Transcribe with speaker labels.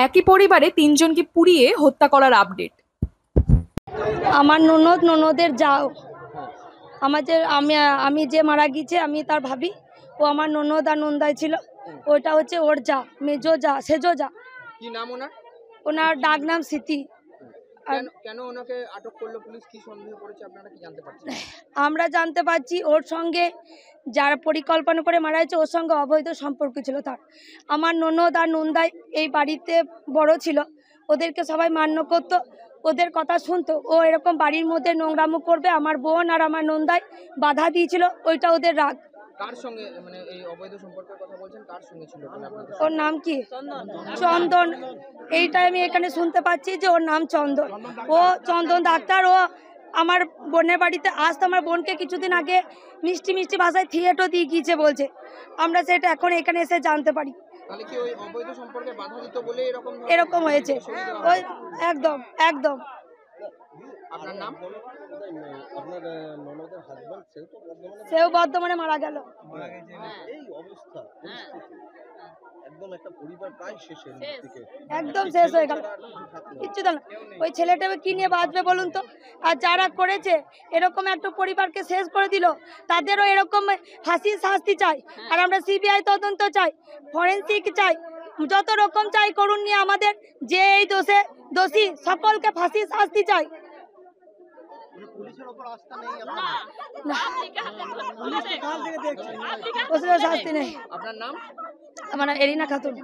Speaker 1: একই পরিবারে তিনজনকে পুড়িয়ে হত্যা করার আপডেট।
Speaker 2: আমার ননদের যাও আমার যে আমি আমি যে মারা গিয়েছে আমি তার ভাবি, ও আমার ননদ আর নন্দাই ছিল। ওটা হচ্ছে ওর যা, মেজো যা, সেজো যা।
Speaker 3: কি নাম ওনার?
Speaker 2: ওনার ডাক নাম স্মৃতি। আর
Speaker 3: কেন ওনাকে আটক করলো পুলিশ? কি সন্দেহ করেছে আপনারা কি জানতে পারছেন?
Speaker 2: আমরা জানতে পারছি ওর সঙ্গে যারা পরিকল্পনা করে মারা হয়েছে ওর সঙ্গে অবৈধ সম্পর্ক ছিল তার। আমার ননদ আর নন্দাই এই বাড়িতে বড় ছিল, ওদেরকে সবাই মান্য করতো, ওদের কথা শুনতো। ও এরকম বাড়ির মধ্যে নোংরামো করবে, আমার বোন আর আমার নন্দাই বাধা দিয়েছিল, ওইটা ওদের রাগ।
Speaker 3: কার সঙ্গে মানে এই অবৈধ সম্পর্কের কথা বলছেন, কার সঙ্গে ছিল মানে আপনাদের?
Speaker 2: ওর নাম কি? চন্দন। এইটাই আমি এখানে শুনতে পাচ্ছি যে ওর নাম চন্দন। ও চন্দন ডাক্তার। ও আমার বোনের বাড়িতে আসতো, আমার বোনকে কিছুদিন আগে মিষ্টি মিষ্টি ভাষায় থিয়েটার দিয়ে গিয়েছে বলছে। আমরা সেটা এখন এখানে এসে জানতে পারি।
Speaker 3: তাহলে কি ওই অবৈধ সম্পর্কে বাধা দিত বলে
Speaker 2: এরকম হয়েছে। ওই একদম একদম।
Speaker 3: আপনার নাম?
Speaker 2: সেও বর্ধমানে মারা গেল।
Speaker 4: এই অবস্থা একদম একটা পরিবার প্রায় শেষের দিকে,
Speaker 2: একদম শেষ হয়ে গেল, কিচ্ছু তো না। ওই ছেলেটাকে কি নিয়ে বাঁচবে বলুন তো? আর যারা করেছে এরকম একটা পরিবারকে শেষ করে দিল, তাদেরও এরকম ফাঁসির শাস্তি চাই। আর আমরা সিবিআই তদন্ত চাই, ফরেন্সিক চাই, যত রকম চাই করুন নিয়ে আমাদের। যে এই দোষী সকলকে ফাঁসির শাস্তি চাই।
Speaker 4: পুলিশের উপর আস্থা নেই
Speaker 2: শাস্তি নেই।
Speaker 3: আপনার নাম?
Speaker 2: আমার নাম এরিনা খাতুন।